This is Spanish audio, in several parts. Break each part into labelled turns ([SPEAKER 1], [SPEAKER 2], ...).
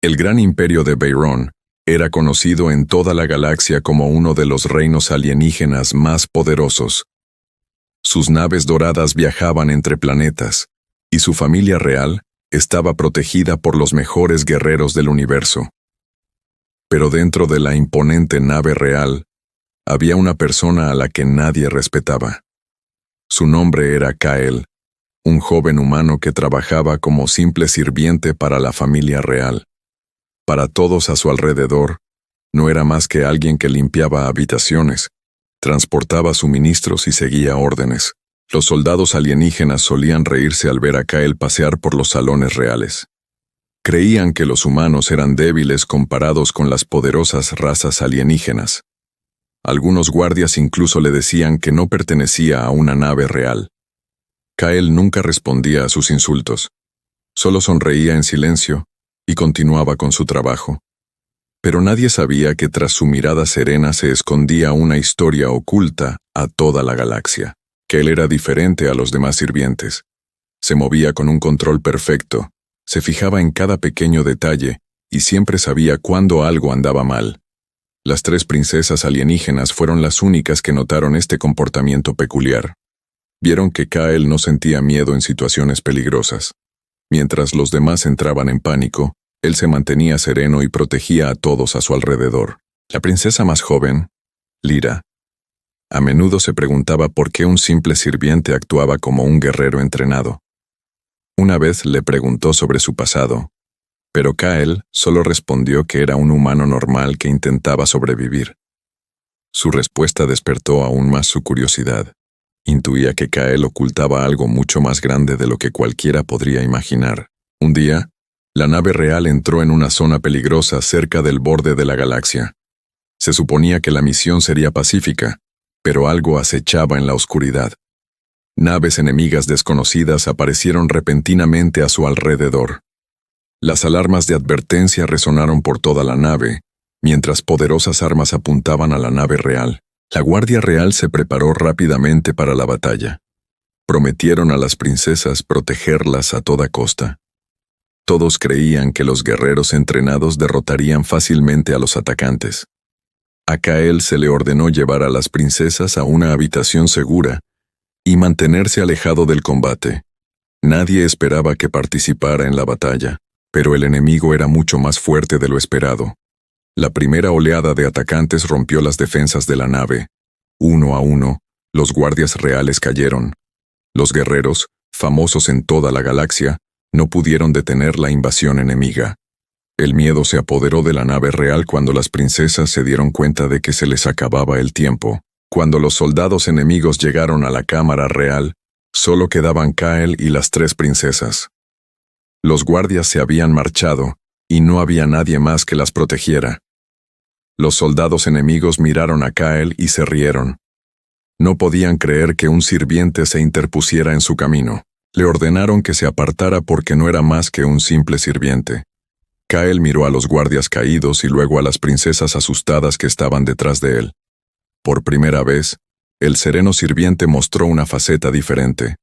[SPEAKER 1] El gran imperio de Beirón era conocido en toda la galaxia como uno de los reinos alienígenas más poderosos. Sus naves doradas viajaban entre planetas, y su familia real estaba protegida por los mejores guerreros del universo. Pero dentro de la imponente nave real, había una persona a la que nadie respetaba. Su nombre era Kael, un joven humano que trabajaba como simple sirviente para la familia real. Para todos a su alrededor, no era más que alguien que limpiaba habitaciones, transportaba suministros y seguía órdenes. Los soldados alienígenas solían reírse al ver a Kael pasear por los salones reales. Creían que los humanos eran débiles comparados con las poderosas razas alienígenas. Algunos guardias incluso le decían que no pertenecía a una nave real. Kael nunca respondía a sus insultos. Solo sonreía en silencio y continuaba con su trabajo. Pero nadie sabía que tras su mirada serena se escondía una historia oculta a toda la galaxia. Que él era diferente a los demás sirvientes. Se movía con un control perfecto, se fijaba en cada pequeño detalle y siempre sabía cuándo algo andaba mal. Las 3 princesas alienígenas fueron las únicas que notaron este comportamiento peculiar. Vieron que Kael no sentía miedo en situaciones peligrosas. Mientras los demás entraban en pánico, él se mantenía sereno y protegía a todos a su alrededor. La princesa más joven, Lyra, a menudo se preguntaba por qué un simple sirviente actuaba como un guerrero entrenado. Una vez le preguntó sobre su pasado, pero Kael solo respondió que era un humano normal que intentaba sobrevivir. Su respuesta despertó aún más su curiosidad. Intuía que Kael ocultaba algo mucho más grande de lo que cualquiera podría imaginar. Un día, la nave real entró en una zona peligrosa cerca del borde de la galaxia. Se suponía que la misión sería pacífica, pero algo acechaba en la oscuridad. Naves enemigas desconocidas aparecieron repentinamente a su alrededor. Las alarmas de advertencia resonaron por toda la nave, mientras poderosas armas apuntaban a la nave real. La Guardia Real se preparó rápidamente para la batalla. Prometieron a las princesas protegerlas a toda costa. Todos creían que los guerreros entrenados derrotarían fácilmente a los atacantes. A Kael se le ordenó llevar a las princesas a una habitación segura y mantenerse alejado del combate. Nadie esperaba que participara en la batalla, pero el enemigo era mucho más fuerte de lo esperado. La primera oleada de atacantes rompió las defensas de la nave. Uno a uno, los guardias reales cayeron. Los guerreros, famosos en toda la galaxia, no pudieron detener la invasión enemiga. El miedo se apoderó de la nave real cuando las princesas se dieron cuenta de que se les acababa el tiempo. Cuando los soldados enemigos llegaron a la cámara real, solo quedaban Kael y las 3 princesas. Los guardias se habían marchado, y no había nadie más que las protegiera. Los soldados enemigos miraron a Kael y se rieron. No podían creer que un sirviente se interpusiera en su camino. Le ordenaron que se apartara porque no era más que un simple sirviente. Kael miró a los guardias caídos y luego a las princesas asustadas que estaban detrás de él. Por primera vez, el sereno sirviente mostró una faceta diferente.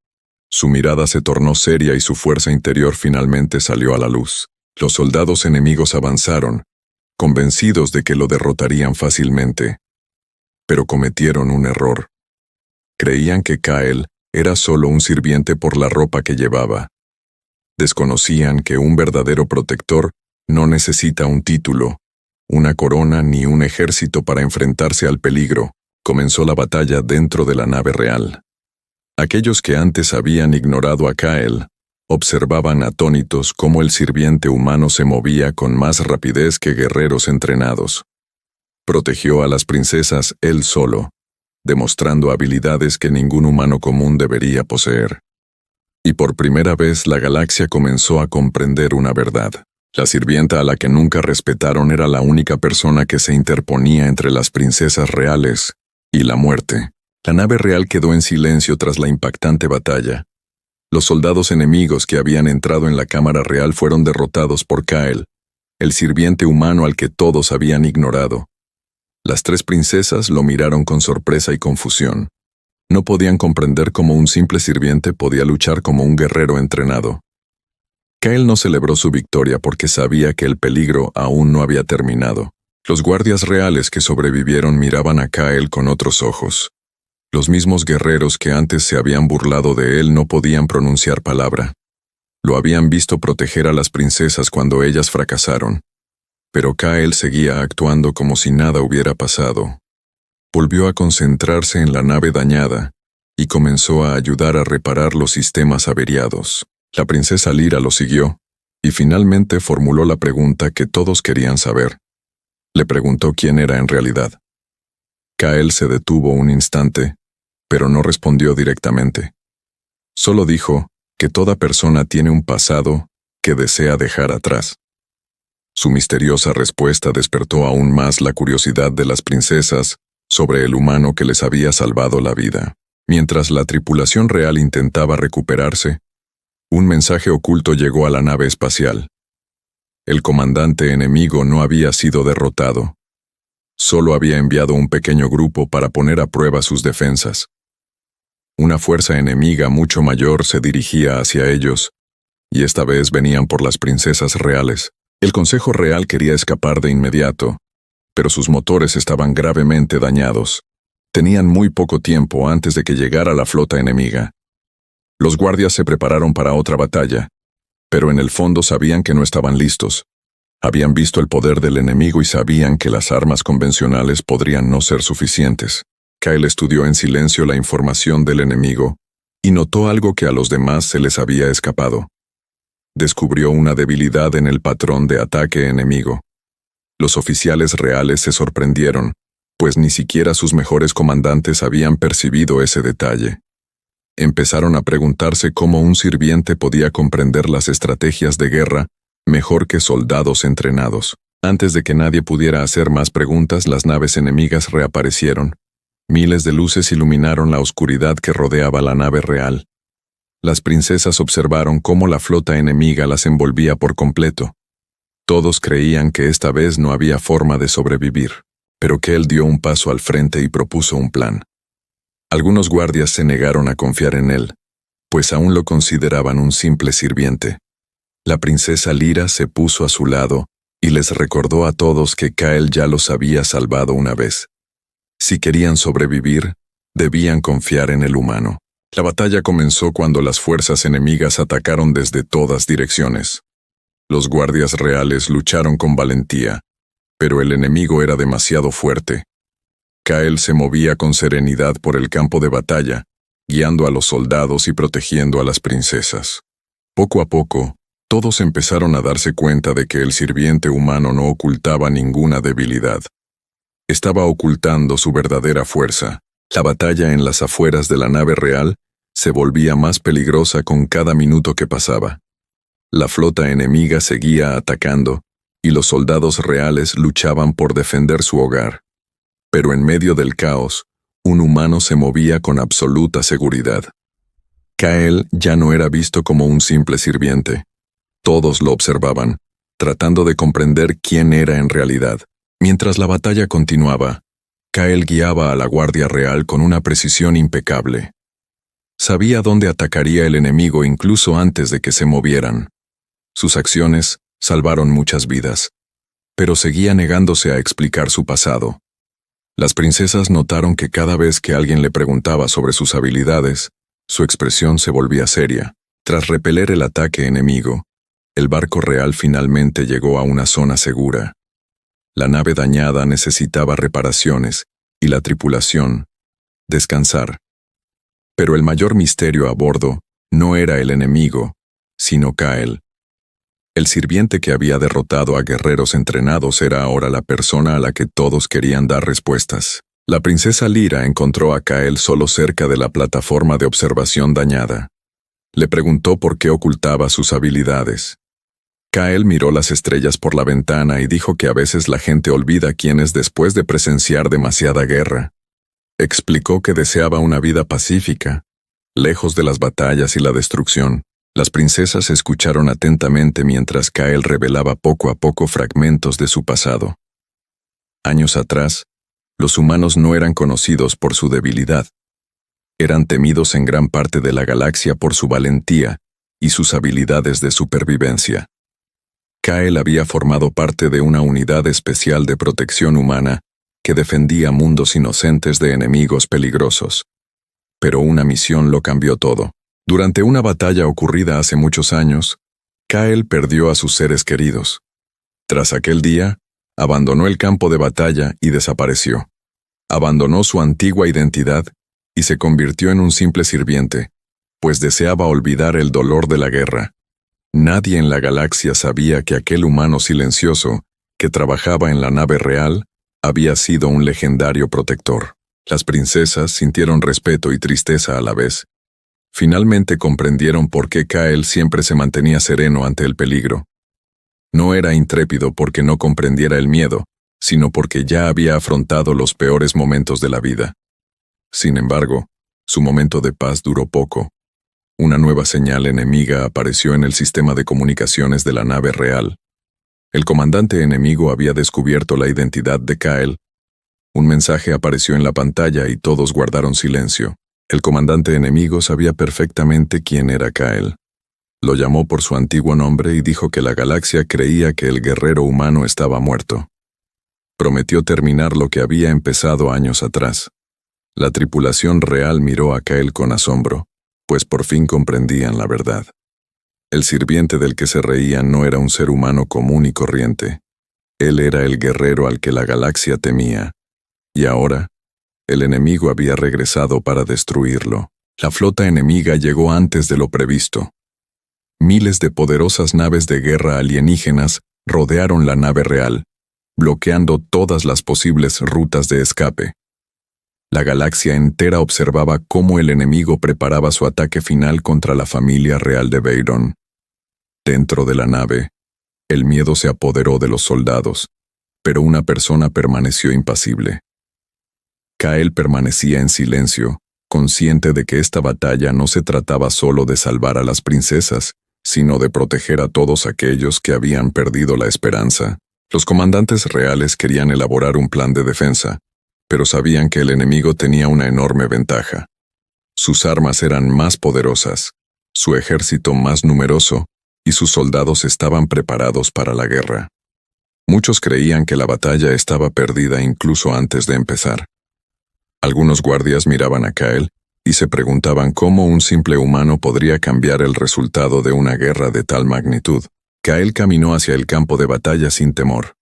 [SPEAKER 1] Su mirada se tornó seria y su fuerza interior finalmente salió a la luz. Los soldados enemigos avanzaron, convencidos de que lo derrotarían fácilmente. Pero cometieron un error. Creían que Kael era solo un sirviente por la ropa que llevaba. Desconocían que un verdadero protector no necesita un título, una corona ni un ejército para enfrentarse al peligro. Comenzó la batalla dentro de la nave real. Aquellos que antes habían ignorado a Kael observaban atónitos cómo el sirviente humano se movía con más rapidez que guerreros entrenados. Protegió a las princesas él solo, demostrando habilidades que ningún humano común debería poseer. Y por primera vez la galaxia comenzó a comprender una verdad. La sirvienta a la que nunca respetaron era la única persona que se interponía entre las princesas reales y la muerte. La nave real quedó en silencio tras la impactante batalla. Los soldados enemigos que habían entrado en la cámara real fueron derrotados por Kael, el sirviente humano al que todos habían ignorado. Las 3 princesas lo miraron con sorpresa y confusión. No podían comprender cómo un simple sirviente podía luchar como un guerrero entrenado. Kael no celebró su victoria porque sabía que el peligro aún no había terminado. Los guardias reales que sobrevivieron miraban a Kael con otros ojos. Los mismos guerreros que antes se habían burlado de él no podían pronunciar palabra. Lo habían visto proteger a las princesas cuando ellas fracasaron. Pero Kael seguía actuando como si nada hubiera pasado. Volvió a concentrarse en la nave dañada y comenzó a ayudar a reparar los sistemas averiados. La princesa Lyra lo siguió y finalmente formuló la pregunta que todos querían saber. Le preguntó quién era en realidad. Kael se detuvo un instante, pero no respondió directamente. Solo dijo que toda persona tiene un pasado que desea dejar atrás. Su misteriosa respuesta despertó aún más la curiosidad de las princesas sobre el humano que les había salvado la vida. Mientras la tripulación real intentaba recuperarse, un mensaje oculto llegó a la nave espacial. El comandante enemigo no había sido derrotado. Solo había enviado un pequeño grupo para poner a prueba sus defensas. Una fuerza enemiga mucho mayor se dirigía hacia ellos, y esta vez venían por las princesas reales. El Consejo Real quería escapar de inmediato, pero sus motores estaban gravemente dañados. Tenían muy poco tiempo antes de que llegara la flota enemiga. Los guardias se prepararon para otra batalla, pero en el fondo sabían que no estaban listos. Habían visto el poder del enemigo y sabían que las armas convencionales podrían no ser suficientes. Kael estudió en silencio la información del enemigo y notó algo que a los demás se les había escapado. Descubrió una debilidad en el patrón de ataque enemigo. Los oficiales reales se sorprendieron, pues ni siquiera sus mejores comandantes habían percibido ese detalle. Empezaron a preguntarse cómo un sirviente podía comprender las estrategias de guerra mejor que soldados entrenados. Antes de que nadie pudiera hacer más preguntas, las naves enemigas reaparecieron. Miles de luces iluminaron la oscuridad que rodeaba la nave real. Las princesas observaron cómo la flota enemiga las envolvía por completo. Todos creían que esta vez no había forma de sobrevivir, pero Kael dio un paso al frente y propuso un plan. Algunos guardias se negaron a confiar en él, pues aún lo consideraban un simple sirviente. La princesa Lyra se puso a su lado y les recordó a todos que Kael ya los había salvado una vez. Si querían sobrevivir, debían confiar en el humano. La batalla comenzó cuando las fuerzas enemigas atacaron desde todas direcciones. Los guardias reales lucharon con valentía, pero el enemigo era demasiado fuerte. Kael se movía con serenidad por el campo de batalla, guiando a los soldados y protegiendo a las princesas. Poco a poco, todos empezaron a darse cuenta de que el sirviente humano no ocultaba ninguna debilidad. Estaba ocultando su verdadera fuerza. La batalla en las afueras de la nave real se volvía más peligrosa con cada minuto que pasaba. La flota enemiga seguía atacando, y los soldados reales luchaban por defender su hogar. Pero en medio del caos, un humano se movía con absoluta seguridad. Kael ya no era visto como un simple sirviente. Todos lo observaban, tratando de comprender quién era en realidad. Mientras la batalla continuaba, Kael guiaba a la Guardia Real con una precisión impecable. Sabía dónde atacaría el enemigo incluso antes de que se movieran. Sus acciones salvaron muchas vidas, pero seguía negándose a explicar su pasado. Las princesas notaron que cada vez que alguien le preguntaba sobre sus habilidades, su expresión se volvía seria. Tras repeler el ataque enemigo, el barco real finalmente llegó a una zona segura. La nave dañada necesitaba reparaciones y la tripulación descansar. Pero el mayor misterio a bordo no era el enemigo, sino Kael. El sirviente que había derrotado a guerreros entrenados era ahora la persona a la que todos querían dar respuestas. La princesa Lyra encontró a Kael solo cerca de la plataforma de observación dañada. Le preguntó por qué ocultaba sus habilidades. Kael miró las estrellas por la ventana y dijo que a veces la gente olvida quién es después de presenciar demasiada guerra. Explicó que deseaba una vida pacífica, lejos de las batallas y la destrucción. Las princesas escucharon atentamente mientras Kael revelaba poco a poco fragmentos de su pasado. Años atrás, los humanos no eran conocidos por su debilidad. Eran temidos en gran parte de la galaxia por su valentía y sus habilidades de supervivencia. Kael había formado parte de una unidad especial de protección humana que defendía mundos inocentes de enemigos peligrosos. Pero una misión lo cambió todo. Durante una batalla ocurrida hace muchos años, Kael perdió a sus seres queridos. Tras aquel día, abandonó el campo de batalla y desapareció. Abandonó su antigua identidad y se convirtió en un simple sirviente, pues deseaba olvidar el dolor de la guerra. Nadie en la galaxia sabía que aquel humano silencioso, que trabajaba en la nave real, había sido un legendario protector. Las princesas sintieron respeto y tristeza a la vez. Finalmente comprendieron por qué Kael siempre se mantenía sereno ante el peligro. No era intrépido porque no comprendiera el miedo, sino porque ya había afrontado los peores momentos de la vida. Sin embargo, su momento de paz duró poco. Una nueva señal enemiga apareció en el sistema de comunicaciones de la nave real. El comandante enemigo había descubierto la identidad de Kael. Un mensaje apareció en la pantalla y todos guardaron silencio. El comandante enemigo sabía perfectamente quién era Kael. Lo llamó por su antiguo nombre y dijo que la galaxia creía que el guerrero humano estaba muerto. Prometió terminar lo que había empezado años atrás. La tripulación real miró a Kael con asombro, pues por fin comprendían la verdad. El sirviente del que se reían no era un ser humano común y corriente. Él era el guerrero al que la galaxia temía. Y ahora, el enemigo había regresado para destruirlo. La flota enemiga llegó antes de lo previsto. Miles de poderosas naves de guerra alienígenas rodearon la nave real, bloqueando todas las posibles rutas de escape. La galaxia entera observaba cómo el enemigo preparaba su ataque final contra la familia real de Veyron. Dentro de la nave, el miedo se apoderó de los soldados, pero una persona permaneció impasible. Kael permanecía en silencio, consciente de que esta batalla no se trataba solo de salvar a las princesas, sino de proteger a todos aquellos que habían perdido la esperanza. Los comandantes reales querían elaborar un plan de defensa, pero sabían que el enemigo tenía una enorme ventaja. Sus armas eran más poderosas, su ejército más numeroso, y sus soldados estaban preparados para la guerra. Muchos creían que la batalla estaba perdida incluso antes de empezar. Algunos guardias miraban a Kael y se preguntaban cómo un simple humano podría cambiar el resultado de una guerra de tal magnitud. Kael caminó hacia el campo de batalla sin temor.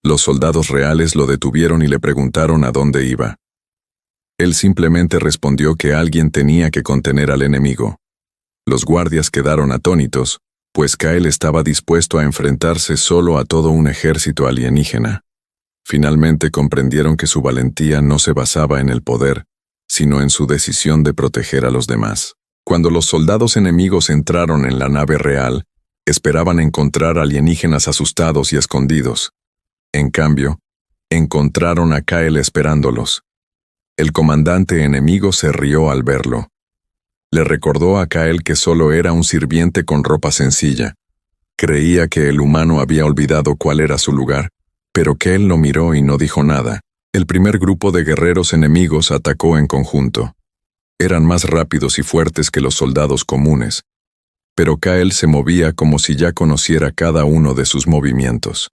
[SPEAKER 1] Los soldados reales lo detuvieron y le preguntaron a dónde iba. Él simplemente respondió que alguien tenía que contener al enemigo. Los guardias quedaron atónitos, pues Kael estaba dispuesto a enfrentarse solo a todo un ejército alienígena. Finalmente comprendieron que su valentía no se basaba en el poder, sino en su decisión de proteger a los demás. Cuando los soldados enemigos entraron en la nave real, esperaban encontrar alienígenas asustados y escondidos. En cambio, encontraron a Kael esperándolos. El comandante enemigo se rió al verlo. Le recordó a Kael que solo era un sirviente con ropa sencilla. Creía que el humano había olvidado cuál era su lugar, pero Kael lo miró y no dijo nada. El primer grupo de guerreros enemigos atacó en conjunto. Eran más rápidos y fuertes que los soldados comunes, pero Kael se movía como si ya conociera cada uno de sus movimientos.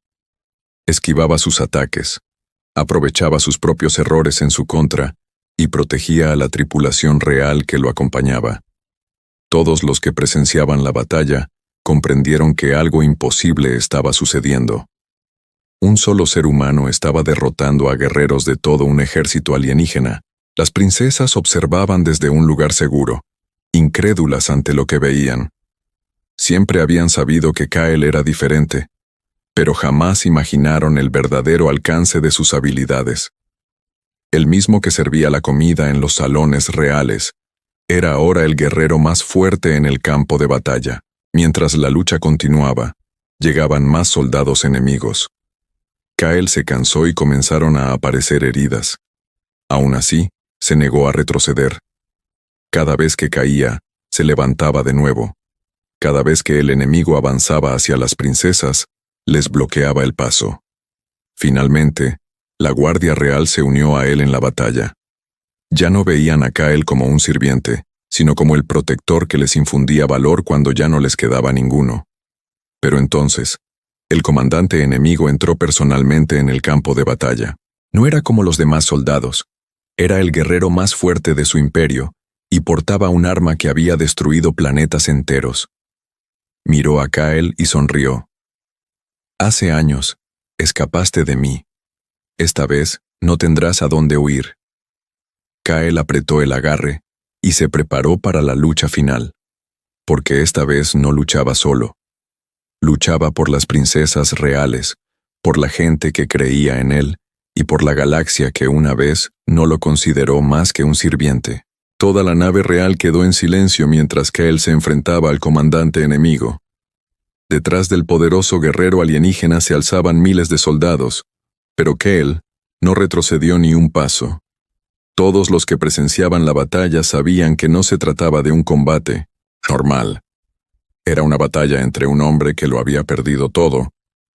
[SPEAKER 1] Esquivaba sus ataques, aprovechaba sus propios errores en su contra y protegía a la tripulación real que lo acompañaba. Todos los que presenciaban la batalla comprendieron que algo imposible estaba sucediendo. Un solo ser humano estaba derrotando a guerreros de todo un ejército alienígena. Las princesas observaban desde un lugar seguro, incrédulas ante lo que veían. Siempre habían sabido que Kael era diferente, pero jamás imaginaron el verdadero alcance de sus habilidades. El mismo que servía la comida en los salones reales, era ahora el guerrero más fuerte en el campo de batalla. Mientras la lucha continuaba, llegaban más soldados enemigos. Kael se cansó y comenzaron a aparecer heridas. Aún así, se negó a retroceder. Cada vez que caía, se levantaba de nuevo. Cada vez que el enemigo avanzaba hacia las princesas, les bloqueaba el paso. Finalmente, la Guardia Real se unió a él en la batalla. Ya no veían a Kael como un sirviente, sino como el protector que les infundía valor cuando ya no les quedaba ninguno. Pero entonces, el comandante enemigo entró personalmente en el campo de batalla. No era como los demás soldados. Era el guerrero más fuerte de su imperio y portaba un arma que había destruido planetas enteros. Miró a Kael y sonrió. Hace años, escapaste de mí. Esta vez, no tendrás a dónde huir. Kael apretó el agarre y se preparó para la lucha final, porque esta vez no luchaba solo. Luchaba por las princesas reales, por la gente que creía en él y por la galaxia que una vez no lo consideró más que un sirviente. Toda la nave real quedó en silencio mientras Kael se enfrentaba al comandante enemigo. Detrás del poderoso guerrero alienígena se alzaban miles de soldados, pero Kael no retrocedió ni un paso. Todos los que presenciaban la batalla sabían que no se trataba de un combate normal. Era una batalla entre un hombre que lo había perdido todo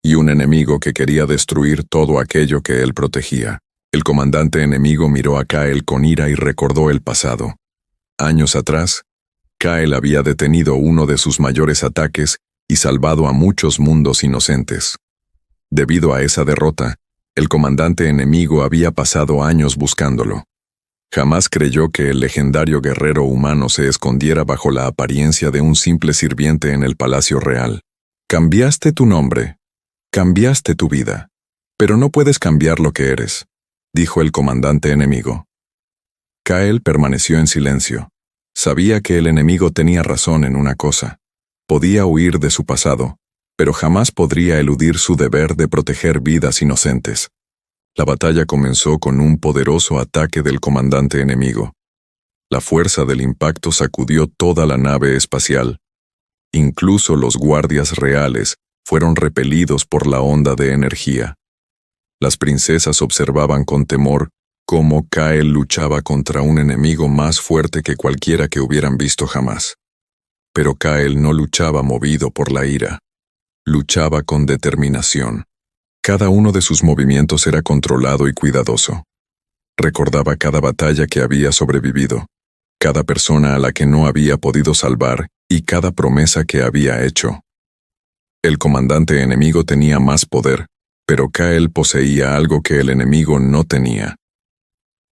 [SPEAKER 1] y un enemigo que quería destruir todo aquello que él protegía. El comandante enemigo miró a Kael con ira y recordó el pasado. Años atrás, Kael había detenido uno de sus mayores ataques y salvado a muchos mundos inocentes. Debido a esa derrota, el comandante enemigo había pasado años buscándolo. Jamás creyó que el legendario guerrero humano se escondiera bajo la apariencia de un simple sirviente en el Palacio Real. Cambiaste tu nombre, cambiaste tu vida, pero no puedes cambiar lo que eres, dijo el comandante enemigo. Kael permaneció en silencio. Sabía que el enemigo tenía razón en una cosa. Podía huir de su pasado, pero jamás podría eludir su deber de proteger vidas inocentes. La batalla comenzó con un poderoso ataque del comandante enemigo. La fuerza del impacto sacudió toda la nave espacial. Incluso los guardias reales fueron repelidos por la onda de energía. Las princesas observaban con temor cómo Kael luchaba contra un enemigo más fuerte que cualquiera que hubieran visto jamás. Pero Kael no luchaba movido por la ira. Luchaba con determinación. Cada uno de sus movimientos era controlado y cuidadoso. Recordaba cada batalla que había sobrevivido, cada persona a la que no había podido salvar y cada promesa que había hecho. El comandante enemigo tenía más poder, pero Kael poseía algo que el enemigo no tenía.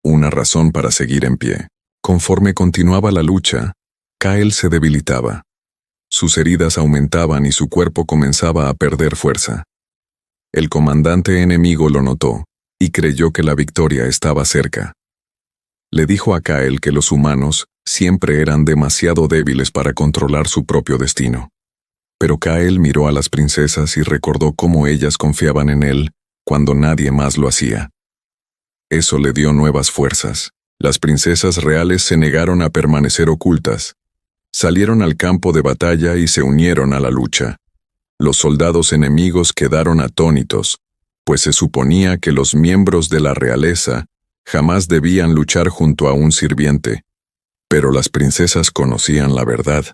[SPEAKER 1] Una razón para seguir en pie. Conforme continuaba la lucha, Kael se debilitaba. Sus heridas aumentaban y su cuerpo comenzaba a perder fuerza. El comandante enemigo lo notó y creyó que la victoria estaba cerca. Le dijo a Kael que los humanos siempre eran demasiado débiles para controlar su propio destino. Pero Kael miró a las princesas y recordó cómo ellas confiaban en él cuando nadie más lo hacía. Eso le dio nuevas fuerzas. Las princesas reales se negaron a permanecer ocultas. Salieron al campo de batalla y se unieron a la lucha. Los soldados enemigos quedaron atónitos, pues se suponía que los miembros de la realeza jamás debían luchar junto a un sirviente. Pero las princesas conocían la verdad.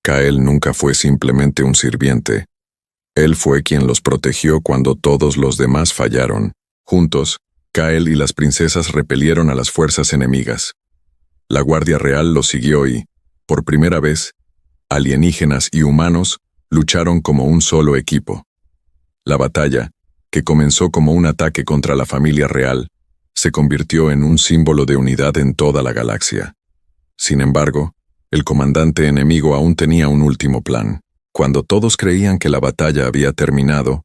[SPEAKER 1] Kael nunca fue simplemente un sirviente. Él fue quien los protegió cuando todos los demás fallaron. Juntos, Kael y las princesas repelieron a las fuerzas enemigas. La Guardia Real los siguió y, por primera vez, alienígenas y humanos lucharon como un solo equipo. La batalla, que comenzó como un ataque contra la familia real, se convirtió en un símbolo de unidad en toda la galaxia. Sin embargo, el comandante enemigo aún tenía un último plan. Cuando todos creían que la batalla había terminado,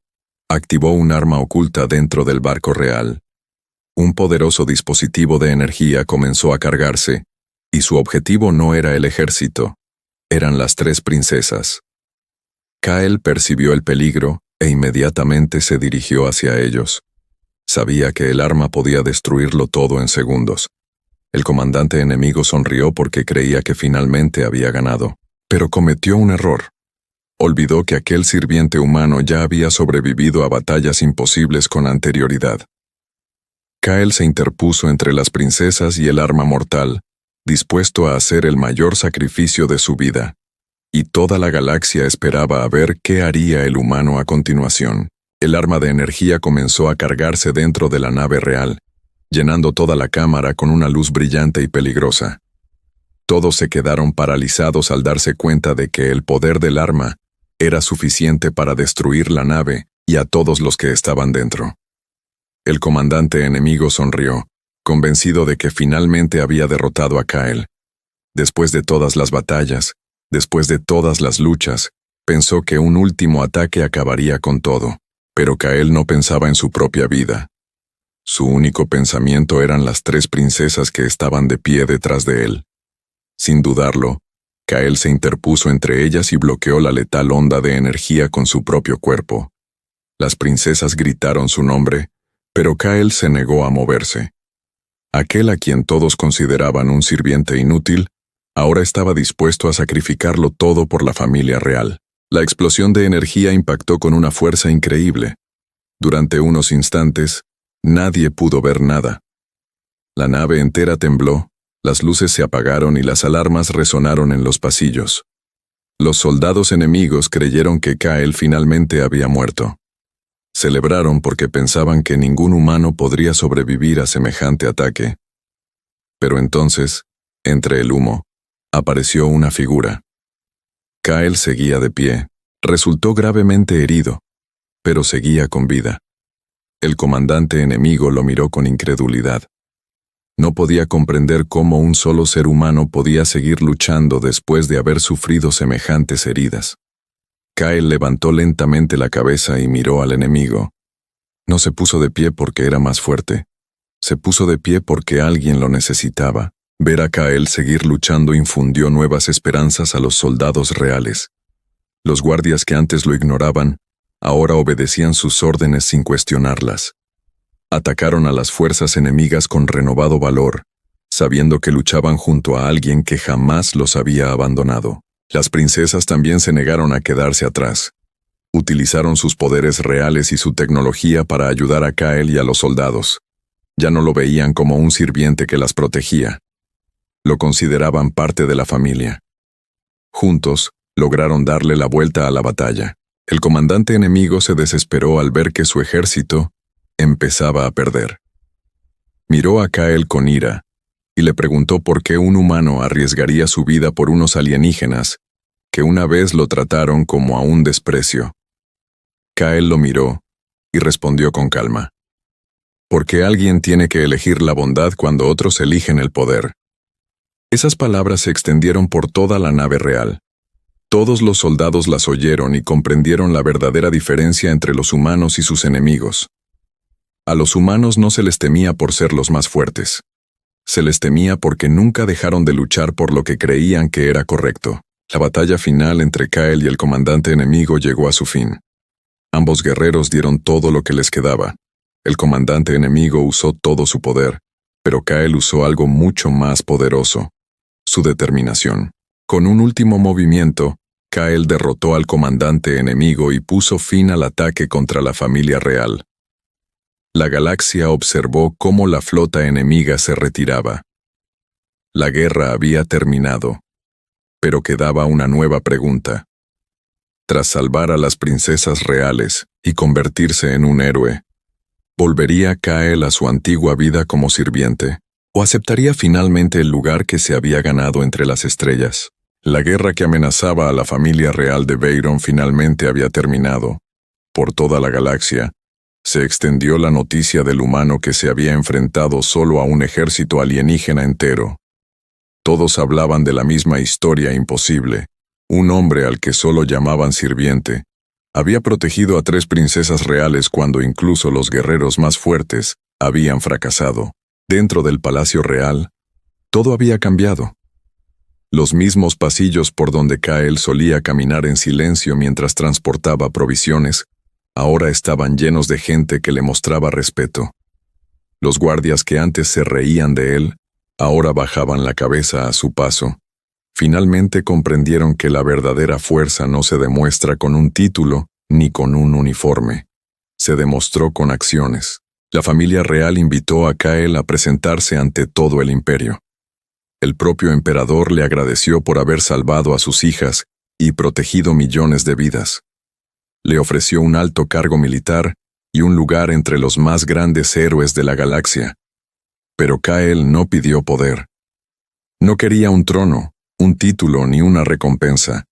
[SPEAKER 1] activó un arma oculta dentro del barco real. Un poderoso dispositivo de energía comenzó a cargarse, y su objetivo no era el ejército, eran las 3 princesas. Kael percibió el peligro e inmediatamente se dirigió hacia ellos. Sabía que el arma podía destruirlo todo en segundos. El comandante enemigo sonrió porque creía que finalmente había ganado, pero cometió un error. Olvidó que aquel sirviente humano ya había sobrevivido a batallas imposibles con anterioridad. Kael se interpuso entre las princesas y el arma mortal, dispuesto a hacer el mayor sacrificio de su vida. Y toda la galaxia esperaba a ver qué haría el humano a continuación. El arma de energía comenzó a cargarse dentro de la nave real, llenando toda la cámara con una luz brillante y peligrosa. Todos se quedaron paralizados al darse cuenta de que el poder del arma era suficiente para destruir la nave y a todos los que estaban dentro. El comandante enemigo sonrió, convencido de que finalmente había derrotado a Kyle. Después de todas las batallas, después de todas las luchas, pensó que un último ataque acabaría con todo, pero Kyle no pensaba en su propia vida. Su único pensamiento eran las 3 princesas que estaban de pie detrás de él. Sin dudarlo, Kyle se interpuso entre ellas y bloqueó la letal onda de energía con su propio cuerpo. Las princesas gritaron su nombre, pero Kyle se negó a moverse. Aquel a quien todos consideraban un sirviente inútil, ahora estaba dispuesto a sacrificarlo todo por la familia real. La explosión de energía impactó con una fuerza increíble. Durante unos instantes, nadie pudo ver nada. La nave entera tembló, las luces se apagaron y las alarmas resonaron en los pasillos. Los soldados enemigos creyeron que Kyle finalmente había muerto. Celebraron porque pensaban que ningún humano podría sobrevivir a semejante ataque. Pero entonces, entre el humo, apareció una figura. Kyle seguía de pie, resultó gravemente herido, pero seguía con vida. El comandante enemigo lo miró con incredulidad. No podía comprender cómo un solo ser humano podía seguir luchando después de haber sufrido semejantes heridas. Kyle levantó lentamente la cabeza y miró al enemigo. No se puso de pie porque era más fuerte. Se puso de pie porque alguien lo necesitaba. Ver a Kyle seguir luchando infundió nuevas esperanzas a los soldados reales. Los guardias que antes lo ignoraban, ahora obedecían sus órdenes sin cuestionarlas. Atacaron a las fuerzas enemigas con renovado valor, sabiendo que luchaban junto a alguien que jamás los había abandonado. Las princesas también se negaron a quedarse atrás. Utilizaron sus poderes reales y su tecnología para ayudar a Kyle y a los soldados. Ya no lo veían como un sirviente que las protegía. Lo consideraban parte de la familia. Juntos, lograron darle la vuelta a la batalla. El comandante enemigo se desesperó al ver que su ejército empezaba a perder. Miró a Kyle con ira y le preguntó por qué un humano arriesgaría su vida por unos alienígenas que una vez lo trataron como a un desprecio. Kyle lo miró y respondió con calma. Porque alguien tiene que elegir la bondad cuando otros eligen el poder. Esas palabras se extendieron por toda la nave real. Todos los soldados las oyeron y comprendieron la verdadera diferencia entre los humanos y sus enemigos. A los humanos no se les temía por ser los más fuertes. Se les temía porque nunca dejaron de luchar por lo que creían que era correcto. La batalla final entre Kyle y el comandante enemigo llegó a su fin. Ambos guerreros dieron todo lo que les quedaba. El comandante enemigo usó todo su poder, pero Kyle usó algo mucho más poderoso: su determinación. Con un último movimiento, Kyle derrotó al comandante enemigo y puso fin al ataque contra la familia real. La galaxia observó cómo la flota enemiga se retiraba. La guerra había terminado, pero quedaba una nueva pregunta. Tras salvar a las princesas reales y convertirse en un héroe, ¿volvería Kyle a su antigua vida como sirviente? ¿O aceptaría finalmente el lugar que se había ganado entre las estrellas? La guerra que amenazaba a la familia real de Veyron finalmente había terminado. Por toda la galaxia, se extendió la noticia del humano que se había enfrentado solo a un ejército alienígena entero. Todos hablaban de la misma historia imposible. Un hombre al que solo llamaban sirviente había protegido a 3 princesas reales cuando incluso los guerreros más fuertes habían fracasado. Dentro del palacio real, todo había cambiado. Los mismos pasillos por donde Kyle solía caminar en silencio mientras transportaba provisiones, ahora estaban llenos de gente que le mostraba respeto. Los guardias que antes se reían de él, ahora bajaban la cabeza a su paso. Finalmente comprendieron que la verdadera fuerza no se demuestra con un título ni con un uniforme. Se demostró con acciones. La familia real invitó a Kyle a presentarse ante todo el imperio. El propio emperador le agradeció por haber salvado a sus hijas y protegido millones de vidas. Le ofreció un alto cargo militar y un lugar entre los más grandes héroes de la galaxia. Pero Kyle no pidió poder. No quería un trono, un título ni una recompensa.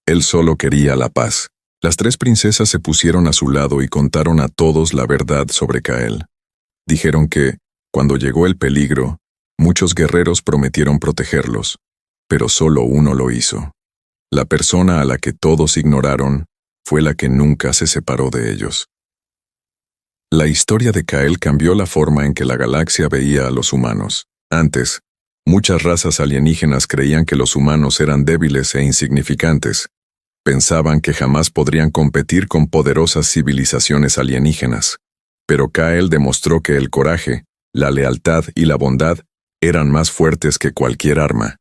[SPEAKER 1] Él solo quería la paz. Las tres princesas se pusieron a su lado y contaron a todos la verdad sobre Kael. Dijeron que, cuando llegó el peligro, muchos guerreros prometieron protegerlos, pero solo uno lo hizo. La persona a la que todos ignoraron fue la que nunca se separó de ellos. La historia de Kael cambió la forma en que la galaxia veía a los humanos. Antes, muchas razas alienígenas creían que los humanos eran débiles e insignificantes. Pensaban que jamás podrían competir con poderosas civilizaciones alienígenas. Pero Kael demostró que el coraje, la lealtad y la bondad eran más fuertes que cualquier arma.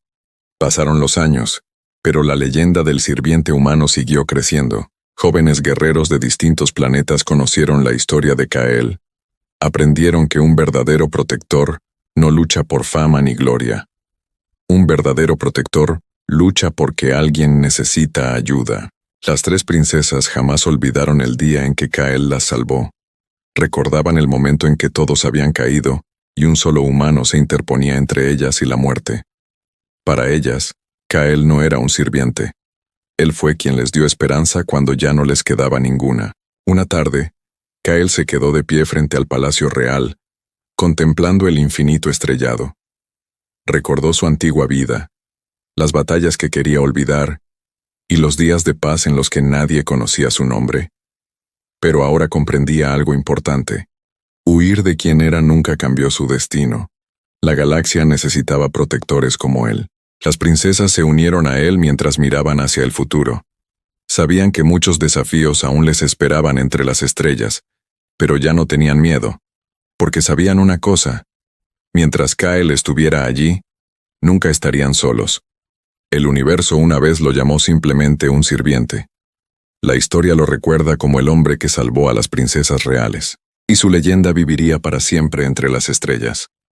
[SPEAKER 1] Pasaron los años, pero la leyenda del sirviente humano siguió creciendo. Jóvenes guerreros de distintos planetas conocieron la historia de Kael. Aprendieron que un verdadero protector no lucha por fama ni gloria. Un verdadero protector lucha porque alguien necesita ayuda. Las tres princesas jamás olvidaron el día en que Kael las salvó. Recordaban el momento en que todos habían caído y un solo humano se interponía entre ellas y la muerte. Para ellas, Kael no era un sirviente. Él fue quien les dio esperanza cuando ya no les quedaba ninguna. Una tarde, Kael se quedó de pie frente al palacio real, contemplando el infinito estrellado. Recordó su antigua vida, las batallas que quería olvidar y los días de paz en los que nadie conocía su nombre. Pero ahora comprendía algo importante. Huir de quien era nunca cambió su destino. La galaxia necesitaba protectores como él. Las princesas se unieron a él mientras miraban hacia el futuro. Sabían que muchos desafíos aún les esperaban entre las estrellas, pero ya no tenían miedo, porque sabían una cosa: mientras Kael estuviera allí, nunca estarían solos. El universo una vez lo llamó simplemente un sirviente. La historia lo recuerda como el hombre que salvó a las princesas reales, y su leyenda viviría para siempre entre las estrellas.